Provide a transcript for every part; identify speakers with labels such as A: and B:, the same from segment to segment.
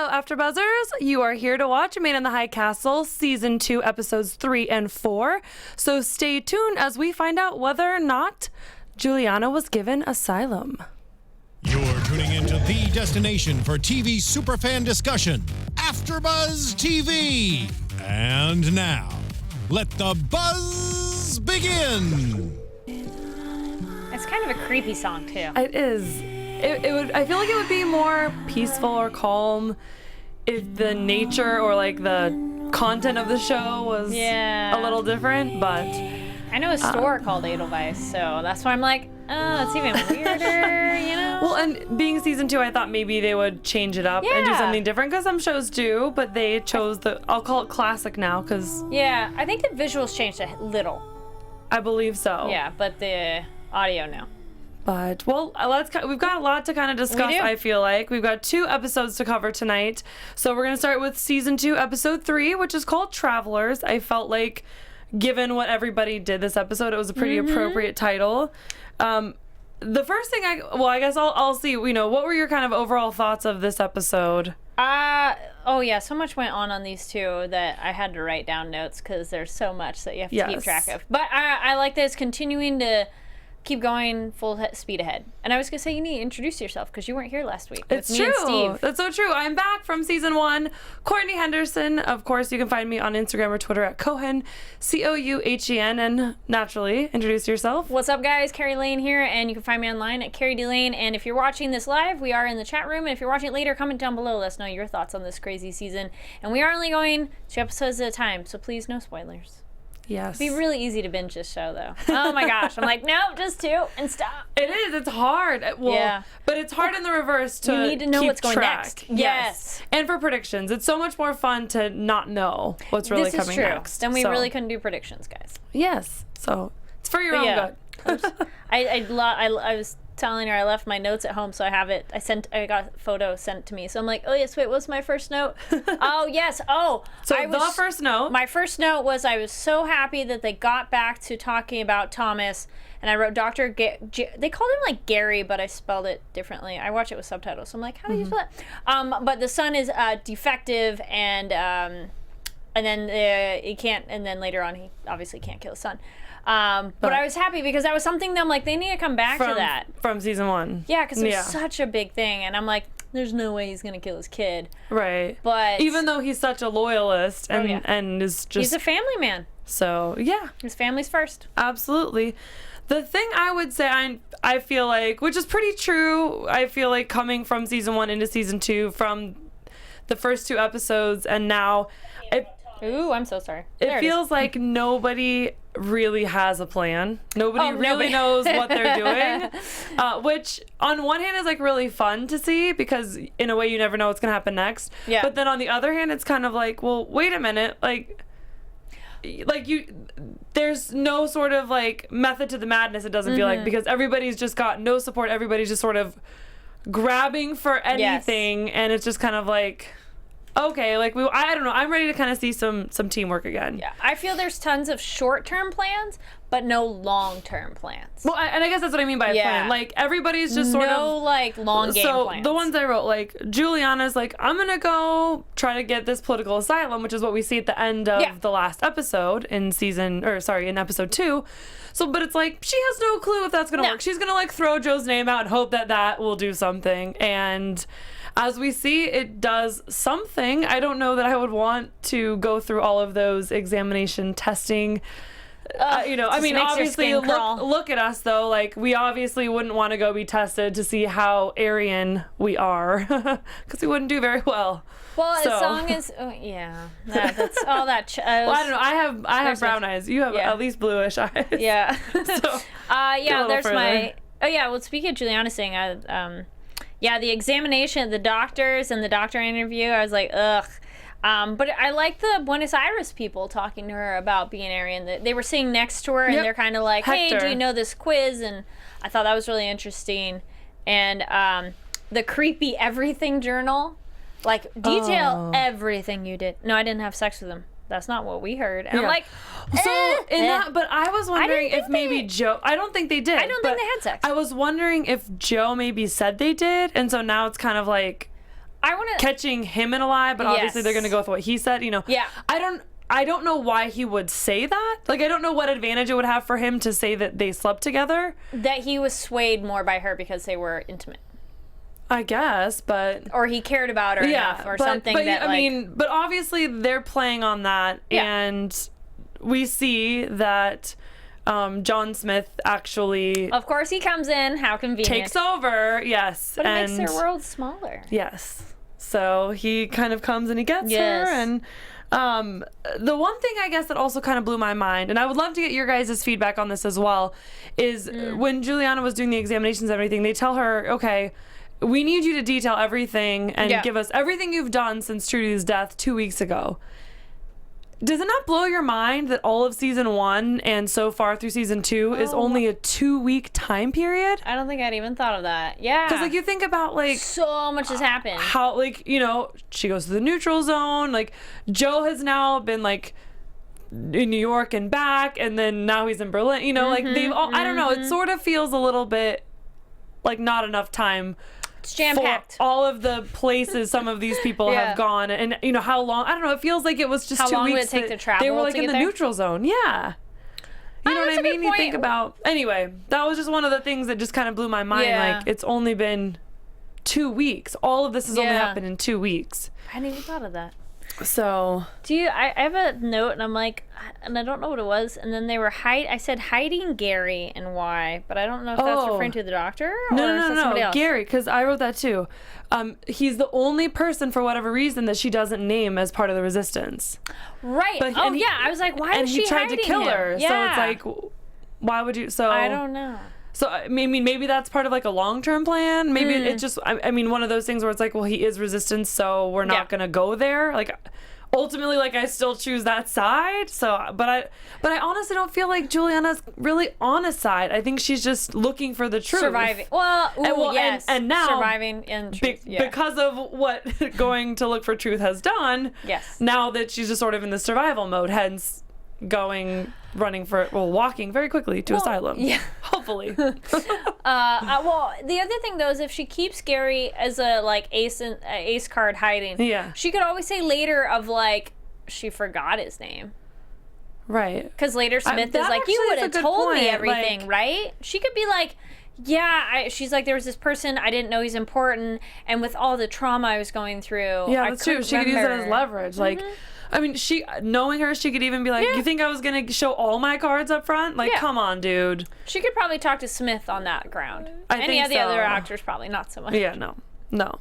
A: Hello, AfterBuzzers. You are here to watch Man in the High Castle, Season 2, Episodes 3 and 4. So stay tuned as we find out whether or not Juliana was given asylum.
B: You're tuning into the destination for TV superfan discussion, AfterBuzz TV. And now, let the buzz begin.
C: It's kind of a creepy song, too.
A: It is. It would. I feel like it would be more peaceful or calm if the nature or like the content of the show was a little different. But
C: I know a store called Edelweiss, so that's why I'm like, oh, it's even weirder, you know?
A: Well, and being season 2, I thought maybe they would change it up and do something different, because some shows do, but they chose I'll call it classic now, because...
C: Yeah, I think the visuals changed a little.
A: I believe so.
C: Yeah, but the audio, no.
A: But, well, we've got a lot to kind of discuss, I feel like. We've got 2 episodes to cover tonight. So we're going to start with Season 2, Episode 3, which is called Travelers. I felt like, given what everybody did this episode, it was a pretty appropriate title. The first thing I guess I'll see, what were your kind of overall thoughts of this episode?
C: Oh yeah, so much went on these 2 that I had to write down notes because there's so much that you have to keep track of. But I like that it's continuing to keep going full speed ahead. And I was gonna say, you need to introduce yourself because you weren't here last week.
A: It's true. And Steve. That's so true. I'm back from season 1. Courtney Henderson. Of course, you can find me on Instagram or Twitter at Cohen, Couhen. And naturally, introduce yourself.
C: What's up, guys? Kari Lane here, and you can find me online at Kari D Lane. And if you're watching this live, we are in the chat room. And if you're watching it later, comment down below. Let us know your thoughts on this crazy season. And we are only going 2 episodes at a time, so please no spoilers.
A: Yes.
C: It'd be really easy to binge this show, though. Oh my gosh. I'm like, no, just 2 and stop.
A: It is. It's hard. Well, but it's hard in the reverse to
C: you need to know
A: keep
C: what's going
A: track.
C: next. Yes.
A: And for predictions, it's so much more fun to not know what's really coming next.
C: Then we really couldn't do predictions, guys.
A: Yes. So it's for your own good.
C: I was telling her I left my notes at home, so I have it. I got a photo sent to me, so I'm like, oh yes, wait, what's my first note? Oh yes, the
A: first note.
C: My first note was I was so happy that they got back to talking about Thomas, and I wrote Dr. They called him like Gary, but I spelled it differently. I watch it with subtitles, so I'm like, how do you spell it? But the son is defective, and then he can't, and then later on he obviously can't kill his son. But I was happy because that was something that I'm like, they need to come back to that.
A: From season 1.
C: Yeah, because it was such a big thing. And I'm like, there's no way he's going to kill his kid.
A: Right.
C: But
A: even though he's such a loyalist and is just...
C: He's a family man.
A: So, yeah.
C: His family's first.
A: Absolutely. The thing I would say, I feel like, which is pretty true, I feel like coming from season 1 into season 2, from the first 2 episodes and now...
C: Ooh, I'm so sorry.
A: It feels like nobody really has a plan. Nobody really knows what they're doing, which on one hand is like really fun to see because in a way you never know what's going to happen next. Yeah. But then on the other hand, it's kind of like, well, wait a minute. Like there's no sort of like method to the madness, it doesn't feel like, because everybody's just got no support. Everybody's just sort of grabbing for anything. And it's just kind of like... Okay, like I don't know. I'm ready to kind of see some teamwork again. Yeah,
C: I feel there's tons of short-term plans, but no long-term plans.
A: Well, and I guess that's what I mean by a plan. Like everybody's just sort of
C: no like long game plans.
A: So the ones I wrote, like Juliana's like, I'm gonna go try to get this political asylum, which is what we see at the end of the last episode in episode 2. So, but it's like she has no clue if that's gonna work. She's gonna like throw Joe's name out and hope that will do something. And as we see, it does something. I don't know that I would want to go through all of those examination testing. I mean, obviously, look at us, though. Like, we obviously wouldn't want to go be tested to see how Aryan we are, because we wouldn't do very well.
C: Well, as long as, that's all that.
A: Well, I don't know. I have brown eyes. You have at least bluish eyes.
C: Yeah.
A: So,
C: there's my. Oh yeah. Well, speaking of Juliana saying, the examination, the doctors and the doctor interview, I was like, ugh. But I like the Buenos Aires people talking to her about being Aryan. They were sitting next to her, and they're kind of like, hey, do you know this quiz? And I thought that was really interesting. And the creepy everything journal, like, detail everything you did. No, I didn't have sex with him. That's not what we heard. And I'm like,
A: but I was wondering if maybe Joe, I don't think they did.
C: I don't think they had sex.
A: I was wondering if Joe maybe said they did, and so now it's kind of like, catching him in a lie, but obviously they're going to go with what he said, you know.
C: Yeah.
A: I don't know why he would say that. Like, I don't know what advantage it would have for him to say that they slept together.
C: That he was swayed more by her because they were intimate.
A: I guess, but...
C: Or he cared about her enough or something that,
A: I mean, but obviously they're playing on that, and we see that John Smith actually...
C: Of course he comes in, how convenient.
A: Takes over, yes.
C: But it makes their world smaller.
A: Yes. So he kind of comes and he gets her, and... the one thing I guess that also kind of blew my mind, and I would love to get your guys' feedback on this as well, is when Juliana was doing the examinations and everything, they tell her, okay, we need you to detail everything and give us everything you've done since Trudy's death 2 weeks ago. Does it not blow your mind that all of season 1 and so far through season 2 is only a 2-week time period?
C: I don't think I'd even thought of that. Yeah.
A: Because, like, you think about, like...
C: So much has happened.
A: How, like, you know, she goes to the neutral zone. Like, Joe has now been, like, in New York and back, and then now he's in Berlin. You know, like, they've all... I don't know. It sort of feels a little bit like not enough time...
C: It's jam-packed.
A: For all of the places some of these people have gone, and you know how long. I don't know. It feels like it was just 2 weeks.
C: How long would it take to travel?
A: They were like in the neutral zone. Yeah. You know what I mean? You think about. Anyway, that was just one of the things that just kind of blew my mind. Like, it's only been 2 weeks. All of this has only happened in 2 weeks.
C: I hadn't even thought of that.
A: So
C: I have a note, and I'm like, and I don't know what it was, and then they were I said hiding Gary and why, but I don't know if that's referring to the doctor or somebody else.
A: Gary, because I wrote that too. He's the only person for whatever reason that she doesn't name as part of the resistance.
C: Right. But, I was like, why is she hiding him? And he tried to kill her. Yeah.
A: So it's like, why would you? So
C: I don't know.
A: So, I mean, maybe that's part of, like, a long-term plan. Maybe it just, I mean, one of those things where it's like, well, he is resistance, so we're not going to go there. Like, ultimately, like, I still choose that side. So, but I honestly don't feel like Juliana's really on a side. I think she's just looking for the truth.
C: Surviving. Well, yes.
A: And now,
C: surviving in truth.
A: Because of what going to look for truth has done, now that she's just sort of in the survival mode, hence walking very quickly to asylum. Yeah. Hopefully.
C: Well, the other thing though is if she keeps Gary as a like ace card hiding, she could always say later of like she forgot his name.
A: Right.
C: Because later Smith is like, you would have told me everything, like, right? She could be like, she's like, there was this person, I didn't know he's important, and with all the trauma I was going through,
A: that's true. She could use it as leverage. Like, I mean, knowing her, she could even be like, you think I was going to show all my cards up front? Like, come on, dude.
C: She could probably talk to Smith on that ground. Any of the other actors probably not so much.
A: Yeah, no.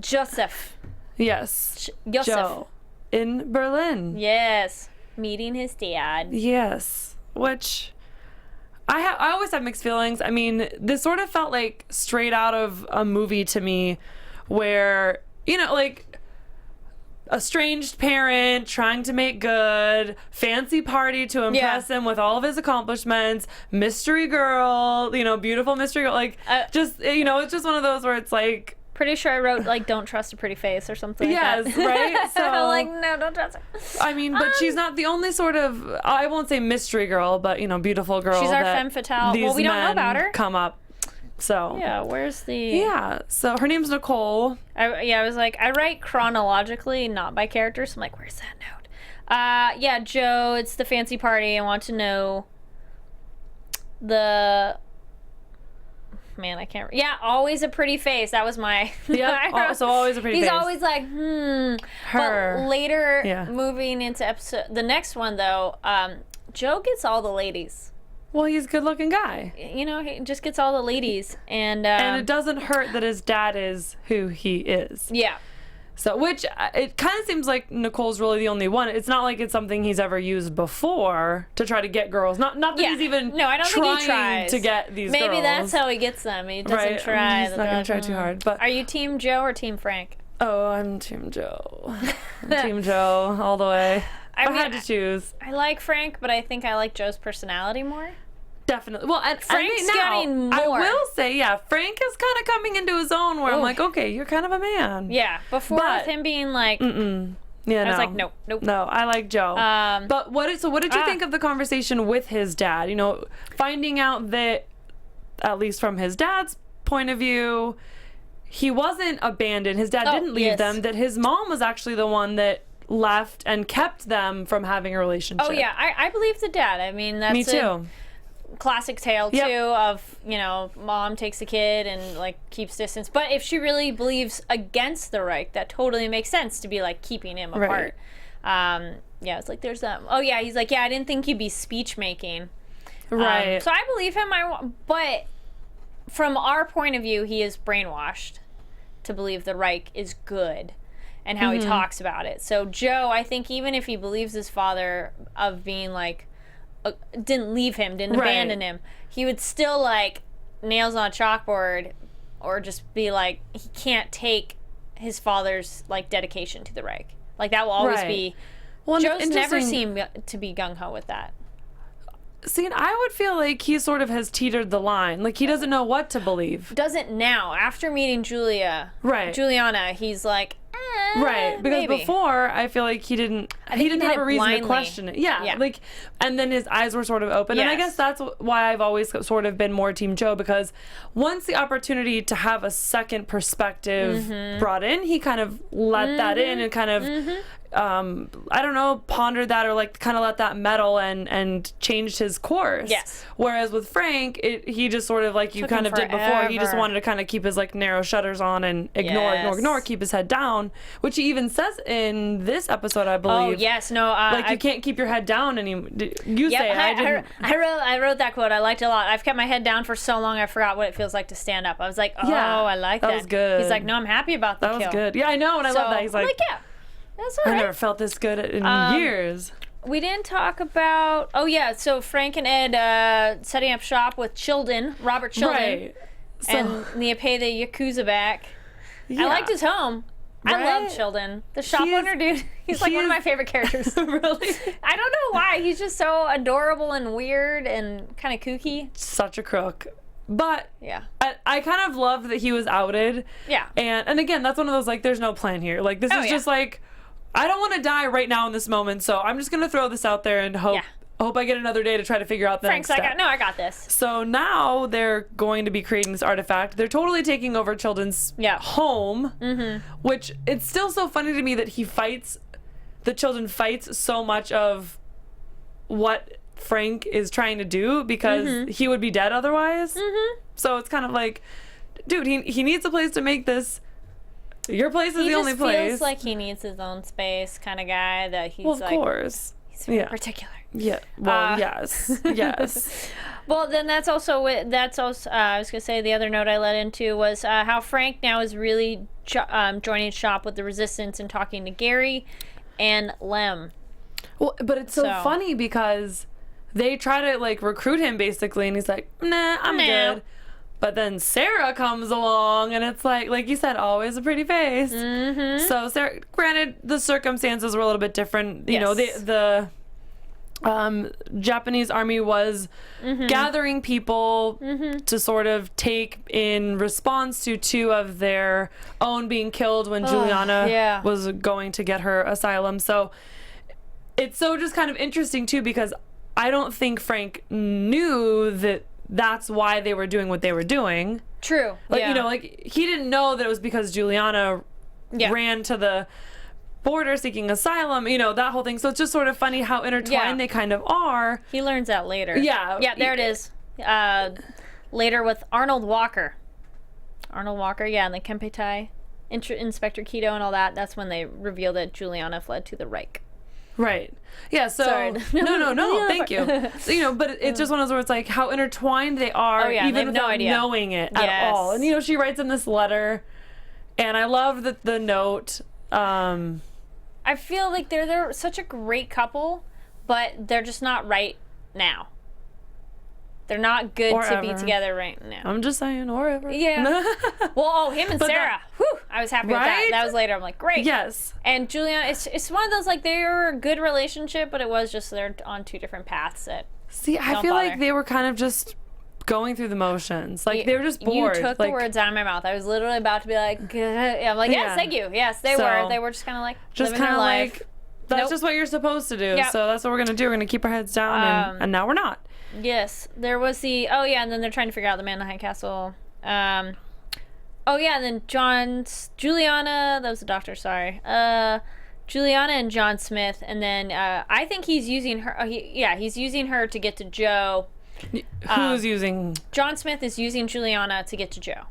C: Joseph.
A: Yes.
C: Joseph.
A: Joe. In Berlin.
C: Yes. Meeting his dad.
A: Yes. Which... I always have mixed feelings. I mean, this sort of felt like straight out of a movie to me where, you know, like... estranged parent trying to make good, fancy party to impress him with all of his accomplishments, mystery girl, you know, beautiful mystery girl, like just, you know, it's just one of those where it's like,
C: pretty sure I wrote like don't trust a pretty face or something like that.
A: Right? So
C: like, no, don't trust her.
A: I mean, but she's not the only sort of, I won't say mystery girl, but you know, beautiful girl.
C: She's our femme fatale. Well, we don't know about her.
A: Come up. So
C: where's the
A: so her name's Nicole.
C: I was like, I write chronologically, not by character, so I'm like, where's that note? Joe, it's the fancy party. I want to know the I can't always a pretty face. That was my
A: so always a pretty face.
C: He's always like her. But later moving into the next one though, Joe gets all the ladies.
A: Well, he's a good-looking guy.
C: You know, he just gets all the ladies. And
A: it doesn't hurt that his dad is who he is.
C: Yeah.
A: So, which, it kind of seems like Nicole's really the only one. It's not like it's something he's ever used before to try to get girls. Not that he's even
C: I don't think he tries
A: to get these girls.
C: Maybe that's how he gets them. He doesn't try.
A: He's not going to try too hard. But
C: are you Team Joe or Team Frank?
A: Oh, I'm Team Joe. Team Joe all the way. I had to choose.
C: I like Frank, but I think I like Joe's personality more.
A: Definitely. Well, and
C: Frank's getting more.
A: I will say, Frank is kind of coming into his own where I'm like, okay, you're kind of a man.
C: Yeah. Before with him being like,
A: I was
C: like, nope.
A: No, I like Joe. But what did you think of the conversation with his dad? You know, finding out that, at least from his dad's point of view, he wasn't abandoned. His dad didn't leave them. That his mom was actually the one that left and kept them from having a relationship.
C: Oh yeah, I believe the dad. I mean, that's
A: me too.
C: Classic tale too of, you know, mom takes the kid and like keeps distance. But if she really believes against the Reich, that totally makes sense to be like keeping him apart. Yeah, it's like there's that. Oh yeah, he's like, yeah, I didn't think you'd be speech making.
A: Right.
C: So I believe him. But from our point of view, he is brainwashed to believe the Reich is good, and how he talks about it. So Joe, I think even if he believes his father of being like, didn't leave him, didn't abandon him, he would still like nails on a chalkboard, or just be like, he can't take his father's like dedication to the Reich. Like that will always be. Well, Joe's never seemed to be gung-ho with that.
A: See, and I would feel like he sort of has teetered the line. Like, he doesn't know what to believe.
C: Doesn't now. After meeting Juliana, he's like,
A: right. Because
C: maybe.
A: Before, I feel like he didn't have a reason to question it. Yeah. Like, and then his eyes were sort of open. Yes. And I guess that's why I've always sort of been more Team Joe, because once the opportunity to have a second perspective brought in, he kind of let that in and kind of, I don't know, pondered that, or like kind of let that meddle and changed his course.
C: Yes.
A: Whereas with Frank, he just sort of like you kind of did before. He just wanted to kind of keep his like narrow shutters on and ignore, keep his head down, which he even says in this episode, I believe.
C: Oh yes, no.
A: Like you can't keep your head down anymore. You say I didn't.
C: I wrote that quote. I liked it a lot. I've kept my head down for so long, I forgot what it feels like to stand up. I was like, oh, I like that.
A: That was good.
C: He's like, no, I'm happy about the kill.
A: That was good. Yeah, I know, and I love that. He's like,
C: yeah. That's all right.
A: I never felt this good in years.
C: We didn't talk about... Oh, yeah. So Frank and Ed setting up shop with Childen, Robert Childen.
A: Right.
C: And they pay the Yakuza back.
A: Yeah.
C: I liked his home. Right? I love Childen. The shop owner dude. He's like one of my favorite characters.
A: Really?
C: I don't know why. He's just so adorable and weird and kind of kooky.
A: Such a crook. But
C: yeah,
A: I kind of love that he was outed.
C: Yeah.
A: And again, that's one of those, like, there's no plan here. Like, this is just like... I don't want to die right now in this moment, so I'm just going to throw this out there and hope I get another day to try to figure out the next step.
C: I got this.
A: So now they're going to be creating this artifact. They're totally taking over Childen's home, which it's still so funny to me that the Childen fights so much of what Frank is trying to do, because he would be dead otherwise. So it's kind of like, dude, he needs a place to make this. Your place is the only place.
C: He feels like he needs his own space, kind of guy. That he's
A: of course.
C: He's very particular.
A: Yeah. Well, yes.
C: Well, then that's also I was gonna say the other note I led into was how Frank now is really joining shop with the Resistance and talking to Gary and Lem.
A: Well, but it's so funny because they try to like recruit him basically, and he's like, "Nah, I'm good." But then Sarah comes along, and it's like you said, always a pretty face. So Sarah, granted, the circumstances were a little bit different. You know, the Japanese army was gathering people to sort of take in response to two of their own being killed when Juliana was going to get her asylum. So it's so just kind of interesting, too, because I don't think Frank knew that that's why they were doing what they were doing.
C: True.
A: Like, you know, like, he didn't know that it was because Juliana ran to the border seeking asylum, you know, that whole thing. So it's just sort of funny how intertwined they kind of are.
C: He learns that later.
A: Yeah.
C: Yeah, there it is. Later with Arnold Walker. And the Kempeitai, Inspector Keto and all that. That's when they reveal that Juliana fled to the Reich.
A: Right. Yeah, so... Sorry. No, thank you. So, you know, but it's just one of those where it's like how intertwined they are, even without knowing it at all. And, you know, she writes in this letter, and I love the note.
C: I feel like they're such a great couple, but they're just not right now. They're not good to be together right now.
A: I'm just saying, or ever.
C: Yeah. Well, him and Sarah. I was happy with that. That was later. I'm like, great.
A: Yes.
C: And Juliana, it's one of those, like, they were a good relationship, but it was just they're on two different paths that
A: I feel like they were kind of just going through the motions. Like, they were just bored.
C: You took the words out of my mouth. I was literally about to be like, I'm like, yes, thank you. Yes, they were. They were just kind of like,
A: just
C: living their life.
A: Like, that's just what you're supposed to do. So that's what we're going to do. We're going to keep our heads down, and now we're not.
C: Yes, there was and then they're trying to figure out the man in the high castle. Oh yeah, and then Juliana, that was the doctor, sorry. Juliana and John Smith, and then I think he's using her. He's using her to get to Joe.
A: Who's using?
C: John Smith is using Juliana to get to Joe.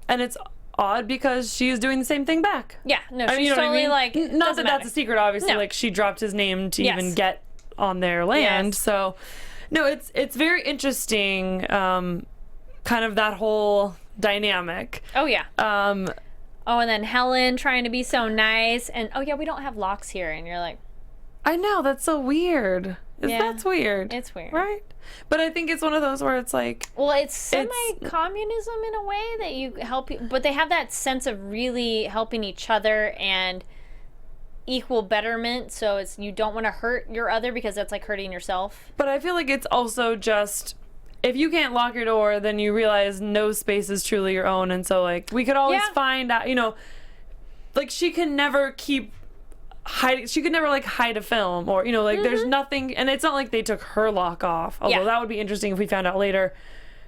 A: And it's odd because she's doing the same thing back.
C: Yeah, no, she's
A: you know
C: totally
A: what I mean?
C: like.
A: Not that that's a secret, obviously.
C: No.
A: Like she dropped his name to
C: Yes.
A: even get on their land.
C: Yes.
A: So, no, it's very interesting. Kind of that whole dynamic.
C: Oh yeah.
A: Oh,
C: and then Helen trying to be so nice, and oh yeah, we don't have locks here, and you're like,
A: I know, that's so weird.
C: Yeah.
A: That's weird.
C: It's weird,
A: right? But I think it's one of those where it's like,
C: well, it's semi-communism in a way that you help, but they have that sense of really helping each other and equal betterment. So it's you don't want to hurt your other because that's like hurting yourself.
A: But I feel like it's also just, if you can't lock your door, then you realize no space is truly your own. And so, like, we could always find out, you know, like, she can never keep hiding. She could never, like, hide a film or, you know, like, there's nothing. And it's not like they took her lock off. Although that would be interesting if we found out later,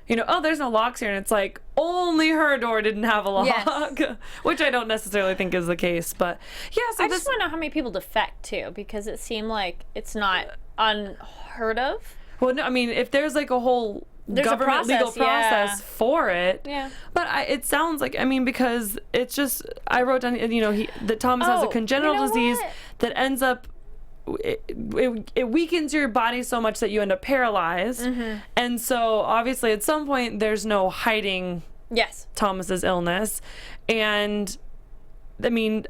A: you know, oh, there's no locks here. And it's like, only her door didn't have a lock. Yes. Which I don't necessarily think is the case. But, yeah. So
C: I just want to know how many people defect, too, because it seemed like it's not unheard of.
A: Well, no, I mean, if there's like a whole government legal process for it, but it sounds like, I mean, because it's just, I wrote down, you know, that Thomas has a congenital disease that ends up, it weakens your body so much that you end up paralyzed. And so obviously at some point there's no hiding Thomas's illness. And I mean,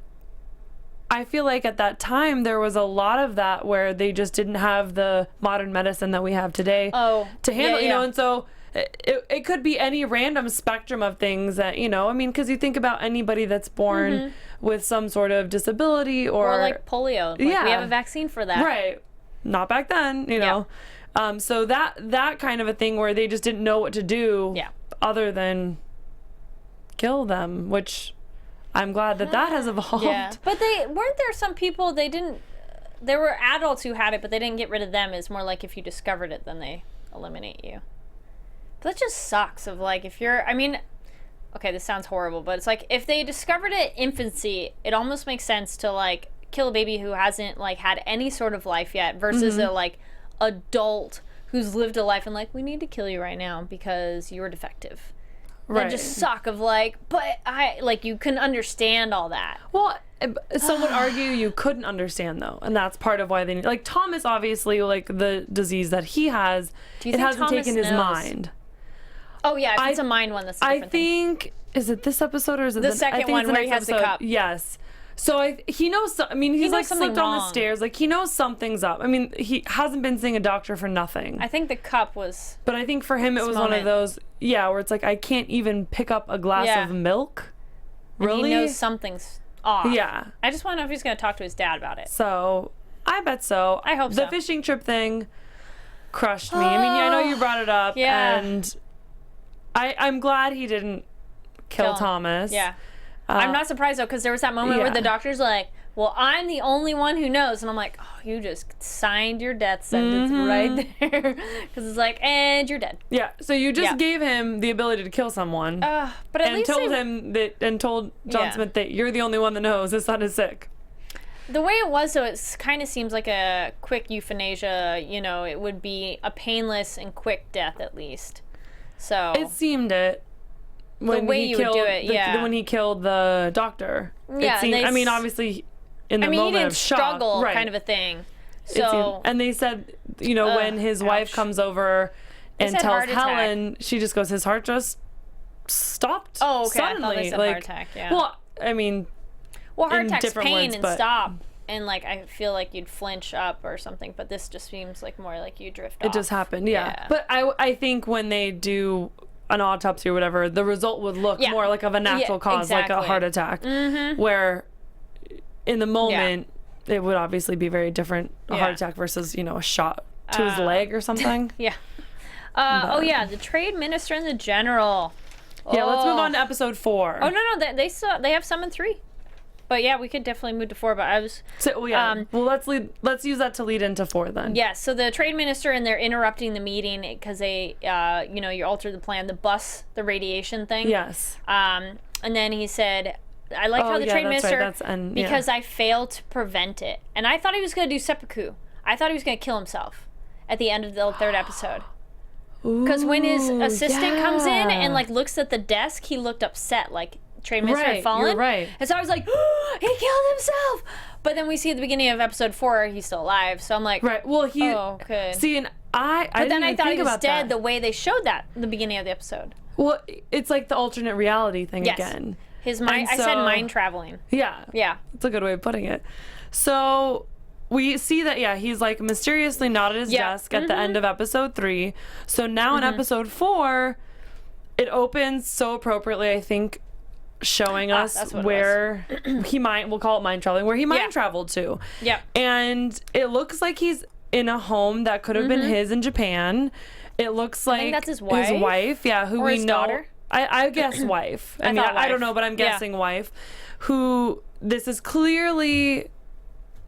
A: I feel like at that time there was a lot of that where they just didn't have the modern medicine that we have today to handle, you know, and so it could be any random spectrum of things that, you know, I mean, because you think about anybody that's born with some sort of disability or
C: like polio. Like, we have a vaccine for that.
A: Right. Not back then, you know. So that kind of a thing where they just didn't know what to do other than kill them, which I'm glad that has evolved.
C: Yeah. But weren't there some people there were adults who had it, but they didn't get rid of them. It's more like if you discovered it, then they eliminate you. But that just sucks of like, if you're, I mean, okay, this sounds horrible, but it's like, if they discovered it in infancy, it almost makes sense to like kill a baby who hasn't like had any sort of life yet versus a like adult who's lived a life and like, we need to kill you right now because you're defective. That just suck of like, but you couldn't understand all that.
A: Well, some would argue you couldn't understand though, and that's part of why they need, like Thomas, obviously, like the disease that he has, it hasn't taken his mind.
C: Oh yeah, if it's a mind one, that's a different
A: thing. Is it this episode or is it
C: the second one where he has the cup?
A: Yes. So he knows. I mean, he's like slipped on the stairs. Like he knows something's up. I mean, he hasn't been seeing a doctor for nothing.
C: I think the cup was.
A: But I think for him it was one of those. Yeah, where it's like I can't even pick up a glass of milk. Really?
C: And he knows something's off.
A: Yeah.
C: I just want to know if he's going to talk to his dad about it.
A: So I bet so.
C: I hope so.
A: The fishing trip thing crushed me. I mean, I know you brought it up, and I'm glad he didn't kill Thomas.
C: Yeah. I'm not surprised, though, because there was that moment where the doctor's like, well, I'm the only one who knows. And I'm like, oh, you just signed your death sentence right there. Because it's like, and you're dead.
A: Yeah, so you just gave him the ability to kill someone.
C: But at least
A: told John Smith that you're the only one that knows his son is sick.
C: The way it was, though, it kind of seems like a quick euthanasia. You know, it would be a painless and quick death, at least. So
A: it seemed it. When
C: the way you would do it,
A: when he killed the doctor.
C: Yeah,
A: it seemed, I mean, obviously, in the moment
C: he didn't
A: of shock,
C: struggle, kind of a thing. So,
A: and they said, you know, when his wife comes over and tells Helen, she just goes, his heart just stopped.
C: Oh, okay.
A: Suddenly.
C: I thought they said heart attack. Yeah.
A: Well, I mean,
C: heart attack's pain and stop. And, like, I feel like you'd flinch up or something, but this just seems like more like you drift off.
A: It just happened, yeah. But I think when they do an autopsy or whatever, the result would look more like of a natural cause, like a heart attack, where in the moment it would obviously be very different, a heart attack versus, you know, a shot to his leg or something.
C: The trade minister and the general.
A: Yeah, let's move on to episode 4.
C: Oh, no, they have some in 3. But yeah, we could definitely move to 4. But I was
A: let's use that to lead into 4 then.
C: Yeah. So the trade minister, and they're interrupting the meeting because they, you altered the plan, the radiation thing.
A: Yes.
C: And then he said, I like how the trade minister, because I failed to prevent it, and I thought he was going to do seppuku. I thought he was going to kill himself at the end of the 3rd episode. Because when his assistant comes in and like looks at the desk, he looked upset, like trade minister had fallen.
A: You're right.
C: And so I was like, oh, he killed himself. But then we see at the beginning of episode 4, he's still alive. So I'm like,
A: right. Well, he.
C: Oh, okay.
A: See, and I
C: thought he was dead
A: that.
C: the way they showed that in the beginning of the episode.
A: Well, it's like the alternate reality thing again.
C: His mind. I said mind traveling.
A: Yeah.
C: Yeah.
A: That's a good way of putting it. So we see that, he's like mysteriously not at his desk at the end of episode 3. So now in episode 4, it opens so appropriately, I think, showing us where we'll call it mind traveling, where he mind traveled to.
C: Yeah.
A: And it looks like he's in a home that could have been his in Japan. It looks like
C: I think that's his wife.
A: Who
C: or
A: we
C: his
A: know.
C: Daughter.
A: I guess wife. I mean, I don't know, but I'm guessing wife. Who, this is clearly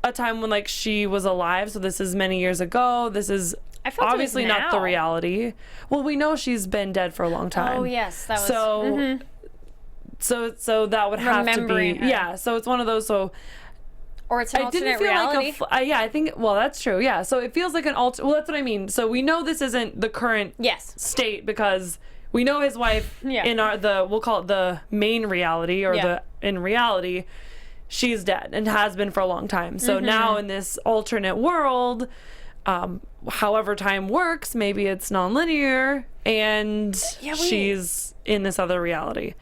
A: a time when like she was alive, so this is many years ago. This is obviously not the reality. Well, we know she's been dead for a long time.
C: Oh yes, that was
A: so that would have to be
C: her.
A: So it's one of those. So
C: or it's an alternate reality.
A: I think. Well, that's true. Yeah. So it feels like an alter. Well, that's what I mean. So we know this isn't the current state because we know his wife in we'll call it the main reality or in reality. She's dead and has been for a long time. So now in this alternate world, however time works, maybe it's nonlinear, and she's in this other reality.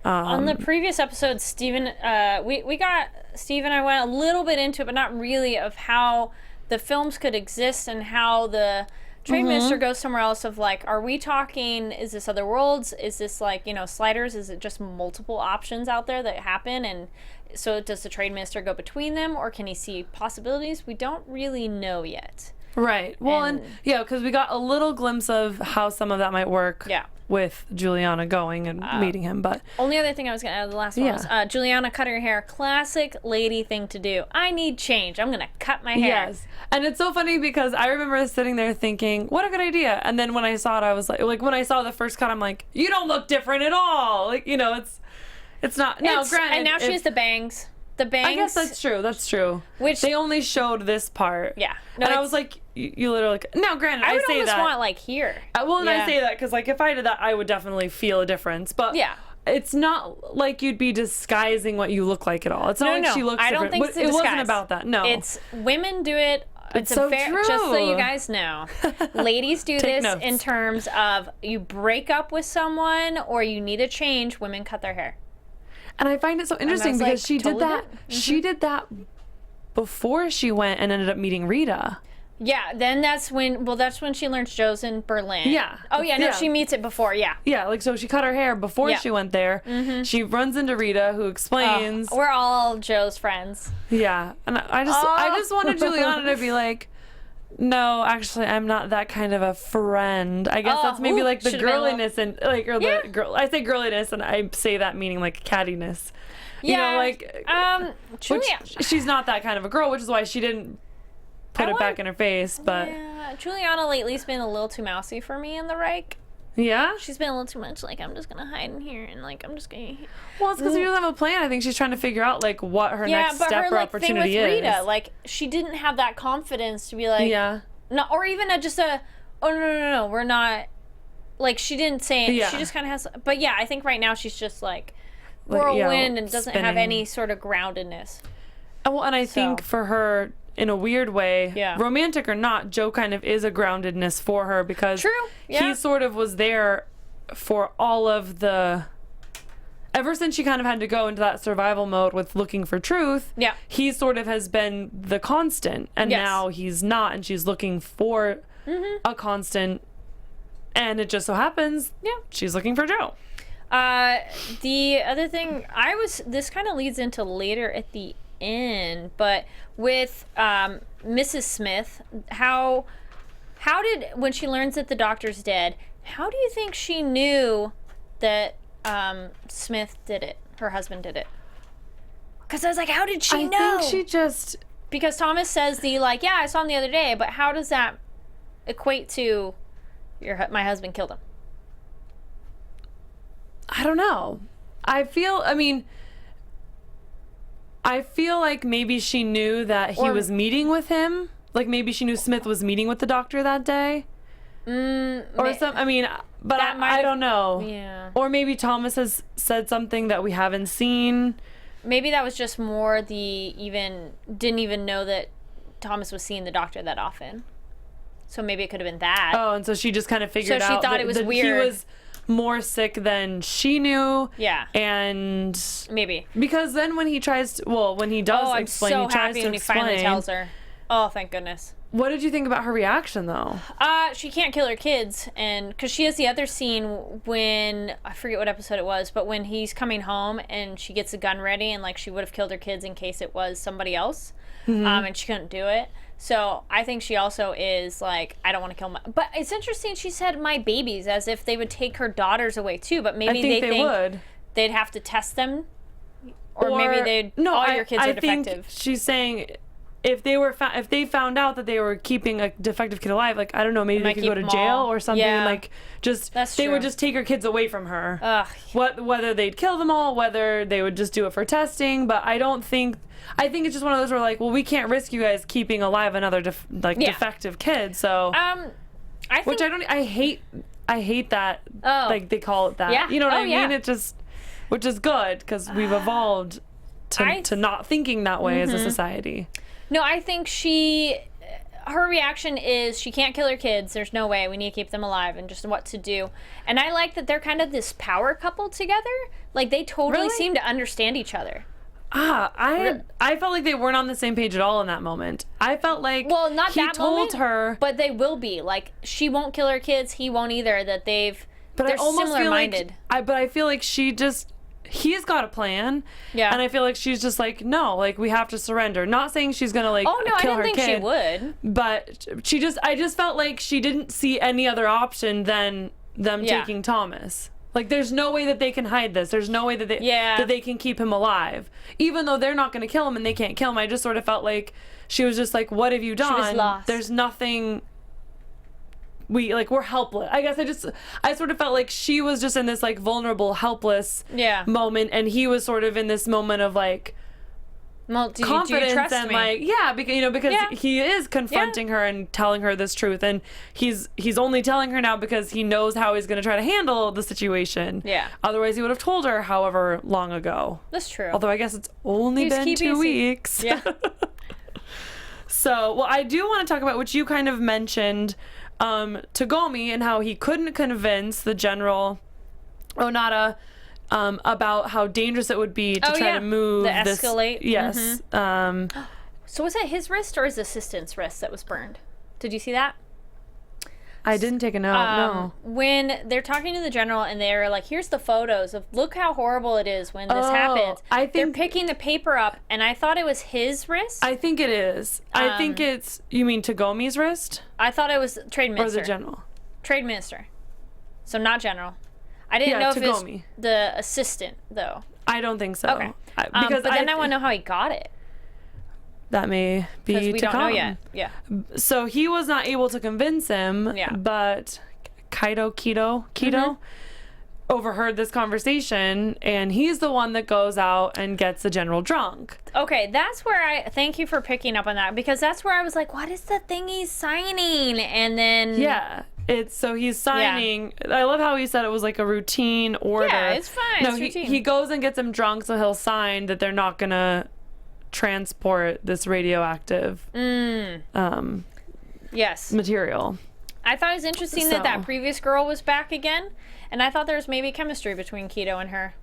C: On the previous episode, Steve and I went a little bit into it, but not really, of how the films could exist and how the trade minister goes somewhere else of like, are we talking, is this other worlds? Is this like, sliders? Is it just multiple options out there that happen? And so does the trade minister go between them, or can he see possibilities? We don't really know yet.
A: Right. Well, and because we got a little glimpse of how some of that might work with Juliana going and meeting him. But
C: only other thing I was going to add, the last one was Juliana cutting her hair. Classic lady thing to do. I need change. I'm going to cut my hair. Yes.
A: And it's so funny because I remember sitting there thinking, what a good idea. And then when I saw it, I was like when I saw the first cut, I'm like, you don't look different at all. Like, it's not. Now, granted.
C: And now she has the bangs. The bangs.
A: I guess that's true. That's true.
C: Which
A: they only showed this part.
C: Yeah.
A: No, and I was like, you literally. Now, granted,
C: I would
A: say
C: almost
A: that.
C: want like here.
A: I say that because like if I did that, I would definitely feel a difference. But it's not like you'd be disguising what you look like at all. It's not like she looks.
C: I don't
A: different.
C: think
A: it wasn't about that. No,
C: it's women do it.
A: It's so true.
C: Just so you guys know, ladies do this
A: notes.
C: in terms of you break up with someone or you need a change. Women cut their hair.
A: And I find it so interesting because she did that. She did that before she went and ended up meeting Rita.
C: Yeah, then that's when she learns Joe's in Berlin.
A: Yeah.
C: Oh yeah, no, she meets it before. Yeah.
A: Yeah, like so she cut her hair before she went there. She runs into Rita, who explains.
C: We're all Joe's friends.
A: Yeah, and I just wanted Juliana to be like, no, actually, I'm not that kind of a friend. I guess that's maybe like the girliness and like, or the girl. I say girliness, and I say that meaning like cattiness.
C: Yeah.
A: Julia. She's not that kind of a girl, which is why she didn't put it back in her face. But
C: Juliana lately's been a little too mousy for me in the Reich.
A: Yeah?
C: She's been a little too much like, I'm just gonna hide in here and like I'm just gonna.
A: Well, it's because she doesn't have a plan. I think she's trying to figure out like what her next step or opportunity
C: thing with
A: is.
C: Rita, like she didn't have that confidence to be like, no, or even no, we're not. Like she didn't say it. She just kind of has. But yeah, I think right now she's just like whirlwind and doesn't have any sort of groundedness.
A: Well, and I think for her, in a weird way, romantic or not, Joe kind of is a groundedness for her because he sort of was there for all of the. Ever since she kind of had to go into that survival mode with looking for truth, he sort of has been the constant, and now he's not, and she's looking for a constant, and it just so happens, she's looking for Joe.
C: The other thing this kind of leads into later at the end, but with Mrs. Smith, how did, when she learns that the doctor's dead, how do you think she knew that Smith did it, her husband did it? Because I was like, how did she know?
A: I think she just...
C: Because Thomas says yeah, I saw him the other day, but how does that equate to my husband killed him?
A: I don't know. I feel like maybe she knew that he was meeting with him. Like maybe she knew Smith was meeting with the doctor that day. Or some, but I don't know.
C: Yeah.
A: Or maybe Thomas has said something that we haven't seen.
C: Maybe that was just more didn't even know that Thomas was seeing the doctor that often. So maybe it could have been that.
A: Oh, and so she just kind of figured out.
C: So she thought it was
A: that
C: weird.
A: He was more sick than she knew.
C: Yeah.
A: And
C: maybe.
A: Because then when he does explain,
C: I'm so
A: he tries
C: happy
A: to
C: when he
A: explain.
C: finally tells her. Oh, thank goodness.
A: What did you think about her reaction, though?
C: She can't kill her kids, and because she has the other scene when I forget what episode it was, but when he's coming home and she gets a gun ready, and like she would have killed her kids in case it was somebody else, and she couldn't do it. So I think she also is like, I don't want to kill my. But it's interesting. She said my babies, as if they would take her daughters away too. But maybe they think
A: would.
C: They'd have to test them, or maybe all your kids are defective.
A: Think she's saying, if they found out that they were keeping a defective kid alive, like I don't know, maybe they could go to jail or something.
C: Yeah.
A: Like
C: That's
A: they
C: true.
A: would just take her kids away from her.
C: Ugh.
A: Whether they'd kill them all, whether they would just do it for testing, but I think it's just one of those where like, well, we can't risk you guys keeping alive another defective kid. So I hate that.
C: Oh.
A: Like they call it that.
C: Yeah.
A: You know what I mean?
C: Yeah.
A: It just, which is good because we've evolved to not thinking that way as a society.
C: No, I think her reaction is she can't kill her kids. There's no way. We need to keep them alive and just what to do. And I like that they're kind of this power couple together. Like they totally seem to understand each other.
A: I felt like they weren't on the same page at all in that moment. I felt like he told her,
C: but they will be. Like she won't kill her kids, he won't either. That they're similar minded.
A: But I feel like he's got a plan.
C: Yeah.
A: And I feel like she's just like, no, like we have to surrender. Not saying she's gonna kill her kid.
C: She would.
A: But I just felt like she didn't see any other option than them taking Thomas. Like, there's no way that they can hide this. There's no way that they can keep him alive. Even though they're not going to kill him and they can't kill him, I just sort of felt like she was just like, what have you done?
C: She was lost.
A: There's nothing... we're helpless. I guess I sort of felt like she was just in this, like, vulnerable, helpless moment, and he was sort of in this moment of, like...
C: Well,
A: confidence
C: do you trust
A: and
C: me?
A: like because he is confronting her and telling her this truth, and he's only telling her now because he knows how he's going to try to handle the situation.
C: Yeah.
A: Otherwise, he would have told her however long ago.
C: That's true.
A: Although I guess it's only been 2 weeks.
C: Yeah.
A: So, well, I do want to talk about what you kind of mentioned, Tagomi, and how he couldn't convince the General Onata. About how dangerous it would be to try to move
C: the escalate.
A: Yes.
C: So was it his wrist or his assistant's wrist that was burned? Did you see that?
A: I didn't take a note. No.
C: When they're talking to the General and they're like, "Here's the photos of look how horrible it is when this happens." They're picking the paper up, and I thought it was his wrist.
A: I think it is. I think it's. You mean Tagomi's wrist?
C: I thought it was Trade Minister
A: or the General.
C: Trade Minister. So not General. I didn't know if it was the assistant, though.
A: I don't think so.
C: Okay. But then I want to know how he got it.
A: That may be
C: because we don't know yet. Yeah.
A: So he was not able to convince him.
C: Yeah.
A: But Keto overheard this conversation, and he's the one that goes out and gets the General drunk.
C: Okay, that's where thank you for picking up on that, because that's where I was like, what is the thing he's signing? And then
A: he's signing. I love how he said it was like a routine order.
C: Yeah, it's fine.
A: No,
C: it's routine.
A: He goes and gets him drunk, so he'll sign that they're not gonna transport this radioactive material.
C: I thought it was interesting that previous girl was back again, and I thought there was maybe chemistry between Keto and her.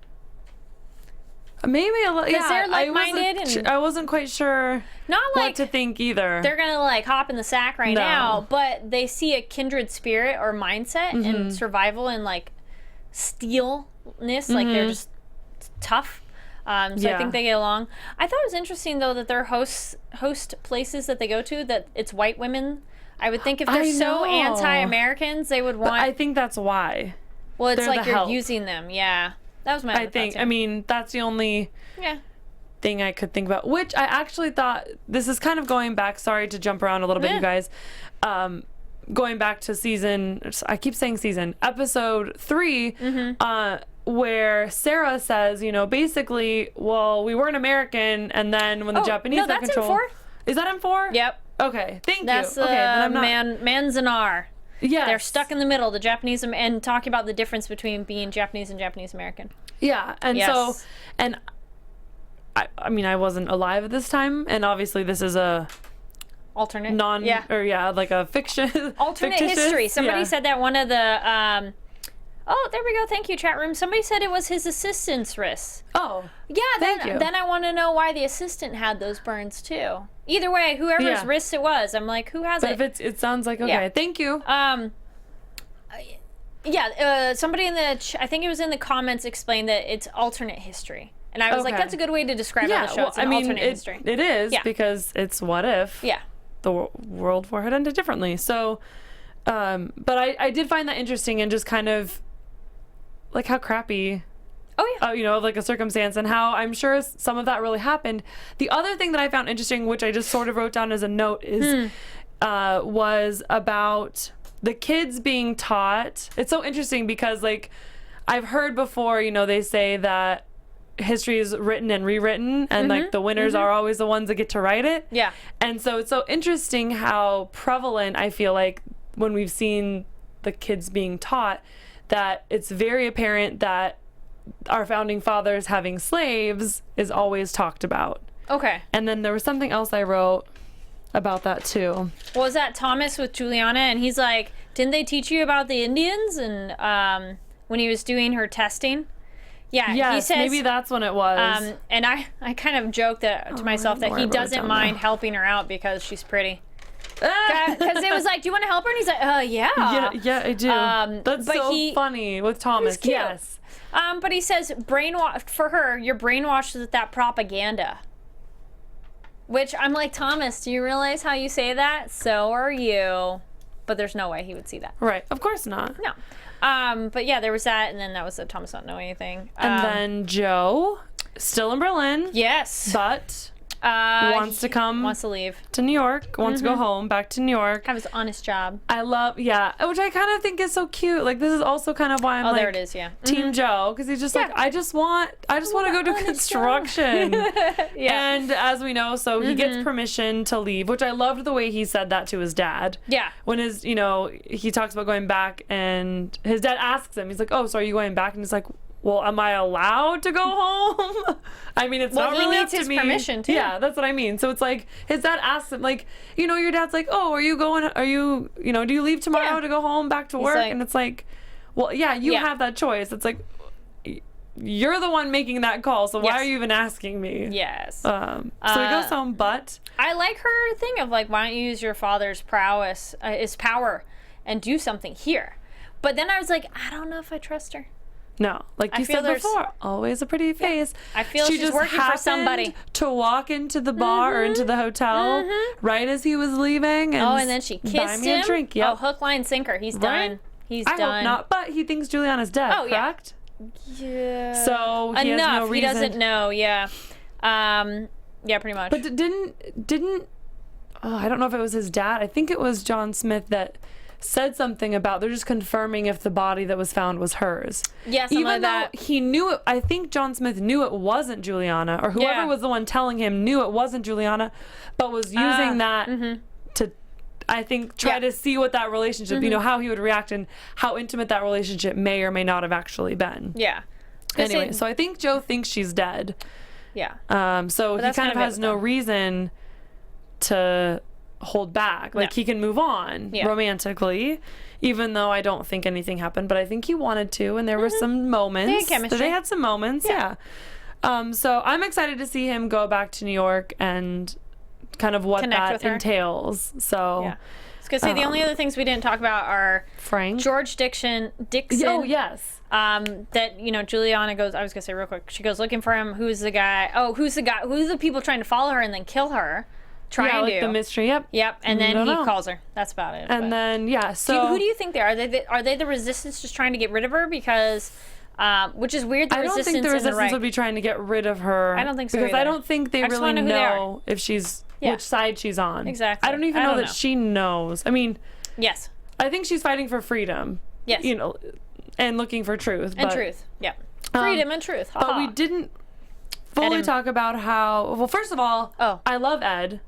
A: Maybe a little.
C: Because they're like-minded,
A: I wasn't quite sure what to think either.
C: They're gonna like hop in the sack now, but they see a kindred spirit or mindset and survival and like steelness. Like they're just tough. So I think they get along. I thought it was interesting though that their host places that they go to, that it's white women. I would think if they're so anti-Americans, they would want.
A: But I think that's why.
C: Well, it's like you're using them. Yeah. That was my
A: I think. I mean, that's the only.
C: Yeah.
A: thing I could think about, which I actually thought, this is kind of going back, sorry to jump around a little bit, you guys, going back to episode 3, where Sarah says, basically, well, we weren't American, and then when the Japanese
C: no, that's
A: control...
C: in 4.
A: Is that in 4?
C: Yep.
A: Okay, thank
C: that's,
A: you. Okay, then I'm not...
C: Manzanar.
A: Yes.
C: They're stuck in the middle, the Japanese, and talking about the difference between being Japanese and Japanese American.
A: Yeah, and so, and I mean, I wasn't alive at this time, and obviously this is a
C: alternate,
A: like a fiction,
C: alternate history. Somebody said that one of the, oh, there we go. Thank you, chat room. Somebody said it was his assistant's wrist.
A: Oh,
C: yeah.
A: Thank you.
C: Then I want to know why the assistant had those burns too. Either way, whoever's wrist it was, I'm like, who has it?
A: But if it sounds like okay. Yeah. Thank you.
C: Somebody in the I think it was in the comments explained that it's alternate history, and I was like, that's a good way to describe how the show. It's alternate history.
A: It is because it's what if the World War had ended differently. So, but I did find that interesting and just kind of like how crappy. Like a circumstance, and how I'm sure some of that really happened. The other thing that I found interesting, which I just sort of wrote down as a note, is was about the kids being taught. It's so interesting because, like, I've heard before, they say that history is written and rewritten, and like the winners are always the ones that get to write it. Yeah. And so it's so interesting how prevalent I feel like when we've seen the kids being taught that it's very apparent that our founding fathers having slaves is always talked about. Okay. And then there was something else I wrote about that too.
C: Well, was that Thomas with Juliana? And he's like, didn't they teach you about the Indians? And when he was doing her testing? Yeah.
A: Yes,
C: he says,
A: maybe that's when it was.
C: And I kind of joked to myself that he doesn't mind helping her out because she's pretty. Because it was like, do you want to help her? And he's like, yeah.
A: Yeah, I do. That's so funny with Thomas. Yes.
C: But he says, brainwash for her, you're brainwashed with that propaganda. Which I'm like, Thomas, do you realize how you say that? So are you. But there's no way he would see that.
A: Right. Of course not.
C: No. But yeah, there was that, and then that was the Thomas not know anything.
A: And then Joe, still in Berlin.
C: Yes.
A: But wants to
C: leave
A: to New York, wants to go home, back to New York.
C: Have his honest job.
A: I love, which I kind of think is so cute. Like, this is also kind of why I'm
C: there it is,
A: Team Joe, because he's just like, I just want to go do construction. And as we know, so he gets permission to leave, which I loved the way he said that to his dad. Yeah. When his, he talks about going back, and his dad asks him, he's like, oh, so are you going back? And he's like, well, am I allowed to go home? I mean, it's not really up to me.
C: He needs his permission, too.
A: Yeah, that's what I mean. So it's like, his dad asks him, like, your dad's like, oh, do you leave tomorrow to go home, back to work? And it's like, well, you have that choice. It's like, you're the one making that call, so why are you even asking me? Yes. So he goes home, but...
C: I like her thing of, like, why don't you use your father's prowess, his power, and do something here? But then I was like, I don't know if I trust her.
A: No, like you said before, always a pretty face.
C: I feel she's just working for somebody.
A: To walk into the bar or into the hotel right as he was leaving, and
C: then she kissed him.
A: A drink.
C: Oh, hook, line, sinker. He's done. He's done.
A: I hope not, but he thinks Juliana's dead. Oh, correct?
C: Yeah.
A: So he has no reason.
C: He doesn't know. Yeah. Yeah, pretty much.
A: But didn't? Oh, I don't know if it was his dad. I think it was John Smith that said something about they're just confirming if the body that was found was hers.
C: Yeah, something
A: even
C: like
A: though he knew it. I think John Smith knew it wasn't Juliana, or whoever was the one telling him knew it wasn't Juliana, but was using that to, I think, try to see what that relationship, how he would react and how intimate that relationship may or may not have actually been. Yeah. Anyway, so I think Joe thinks she's dead. Yeah. So he kind of has no reason to hold back. Like, he can move on romantically, even though I don't think anything happened, but I think he wanted to, and there were some moments.
C: They had chemistry.
A: They had some moments, so I'm excited to see him go back to New York and kind of what that entails. So
C: I was gonna say the only other things we didn't talk about are
A: Frank,
C: George Dixon.
A: Oh yes.
C: That Juliana goes. I was gonna say real quick. She goes looking for him. Who's the guy? Oh, who's the guy? Who's the people trying to follow her and then kill her?
A: The mystery. Yep.
C: And then he calls her. That's about it.
A: And then so
C: who do you think they are? Are they the resistance just trying to get rid of her? Because Which is weird.
A: I don't think the Resistance would be trying to get rid of her.
C: I don't think so
A: because
C: either.
A: I don't think they really know if she's which side she's on.
C: Exactly.
A: I don't even know that she knows. I mean,
C: yes,
A: I think she's fighting for freedom.
C: Yes,
A: you know, and looking for truth.
C: And truth. Yeah, freedom and truth.
A: But we didn't fully talk about how. Well, first of all, I love Ed.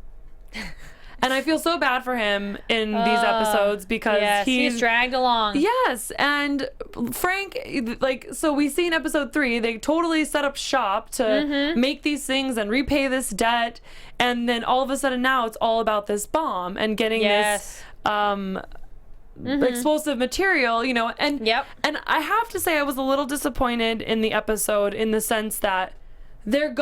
A: And I feel so bad for him in these episodes because
C: he's dragged along.
A: Yes, and Frank, like, so we see in episode 3, they totally set up shop to make these things and repay this debt, and then all of a sudden now it's all about this bomb and getting this explosive material, you know, and and I have to say I was a little disappointed in the episode in the sense that they're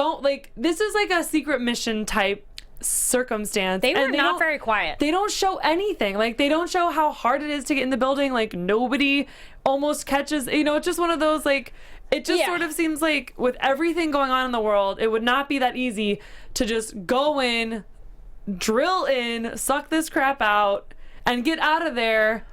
A: this is like a secret mission type circumstance.
C: They were not very quiet.
A: They don't show anything. Like, they don't show how hard it is to get in the building. Like, nobody almost catches, you know, it's just one of those, like, it just sort of seems like with everything going on in the world, it would not be that easy to just go in, drill in, suck this crap out, and get out of there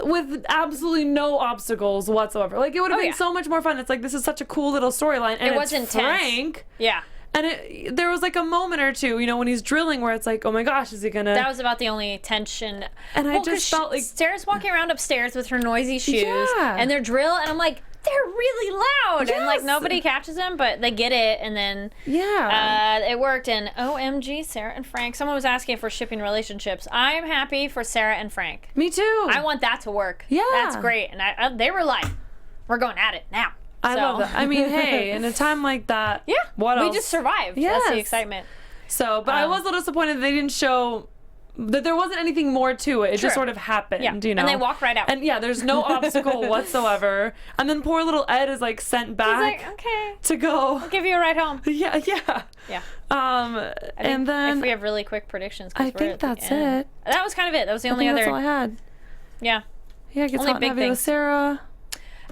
A: with absolutely no obstacles whatsoever. Like, it would have been so much more fun. It's like, this is such a cool little storyline. And
C: it wasn't
A: Frank.
C: Yeah.
A: And there was like a moment or two, you know, when he's drilling where it's like, oh my gosh, is he gonna...
C: That was about the only tension.
A: And I just felt like...
C: Sarah's walking around upstairs with her noisy shoes, and they're drill, and I'm like, they're really loud! And like, nobody catches them, but they get it, and then... it worked, and OMG, Sarah and Frank. Someone was asking for shipping relationships. I'm happy for Sarah and Frank.
A: Me too!
C: I want that to work.
A: Yeah.
C: That's great. And they were like, we're going at it now.
A: I love that. I mean, hey, in a time like that, what else?
C: We just survived.
A: Yes.
C: That's the excitement.
A: So, but I was a little disappointed that they didn't show that there wasn't anything more to it. It just sort of happened, you know.
C: And they walk right out.
A: And there's no obstacle whatsoever. And then poor little Ed is like sent back.
C: He's like, okay,
A: to go.
C: I'll give you a ride home.
A: Yeah. And then
C: if we have really quick predictions,
A: I think that's it.
C: That was kind of it. That was the only other.
A: That's all I had.
C: Yeah.
A: Yeah, it gets hot and heavy with Sarah.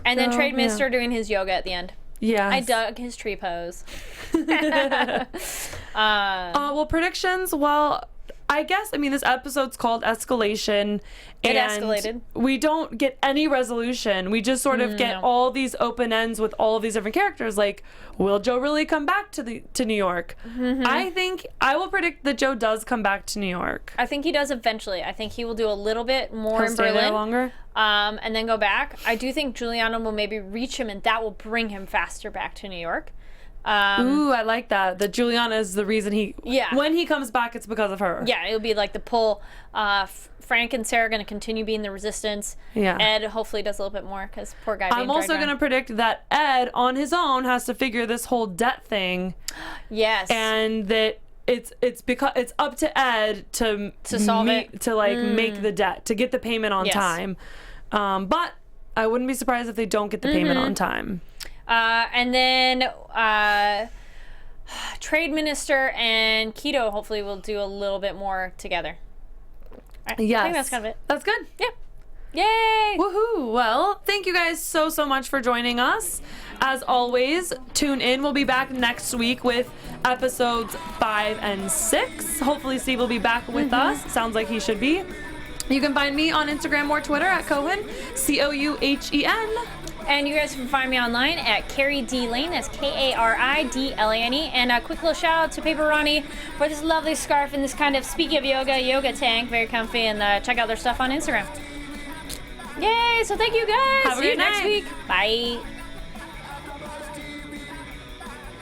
C: And then Trade Mister doing his yoga at the end.
A: Yeah.
C: I dug his tree pose.
A: Well, predictions. Well, I guess, I mean, this episode's called Escalation.
C: It escalated.
A: We don't get any resolution. We just sort of get all these open ends with all of these different characters. Like, will Joe really come back to New York? I will predict that Joe does come back to New York.
C: I think he does eventually. I think he will do a little bit more in
A: stay
C: Berlin.
A: There longer.
C: And then go back. I do think Juliana will maybe reach him, and that will bring him faster back to New York.
A: Ooh, I like that. That Juliana is the reason when he comes back, it's because of her.
C: Yeah, it'll be like the pull. Frank and Sarah are going to continue being the resistance.
A: Yeah.
C: Ed hopefully does a little bit more because poor guy.
A: I'm also going to predict that Ed on his own has to figure this whole debt thing.
C: Yes.
A: And that it's because it's up to Ed to
C: solve it,
A: to like make the debt, to get the payment on time. But I wouldn't be surprised if they don't get the payment on time.
C: And then Trade Minister and Keto hopefully will do a little bit more together.
A: Yes.
C: I think that's kind of it.
A: That's good.
C: Yeah. Yay!
A: Woohoo! Well, thank you guys so much for joining us. As always, tune in. We'll be back next week with episodes 5 and 6. Hopefully Steve will be back with us. Sounds like he should be. You can find me on Instagram or Twitter at Cohen, Couhen.
C: And you guys can find me online at Kari D Lane. That's Karidlane. And a quick little shout out to Paper Ronnie for this lovely scarf and this kind of, speaking of yoga tank. Very comfy. And check out their stuff on Instagram. Yay! So thank you guys.
A: Have a
C: See you
A: good
C: next
A: night.
C: week. Bye.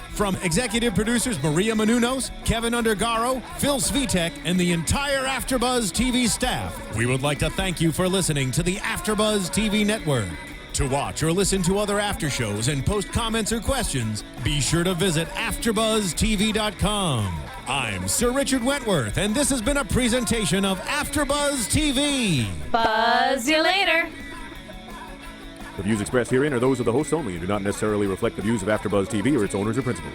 B: From executive producers Maria Menounos, Kevin Undergaro, Phil Svitek, and the entire AfterBuzz TV staff, we would like to thank you for listening to the AfterBuzz TV network. To watch or listen to other after shows and post comments or questions, be sure to visit AfterBuzzTV.com. I'm Sir Richard Wentworth, and this has been a presentation of AfterBuzz TV.
C: Buzz you later.
D: The views expressed herein are those of the hosts only and do not necessarily reflect the views of AfterBuzz TV or its owners or principals.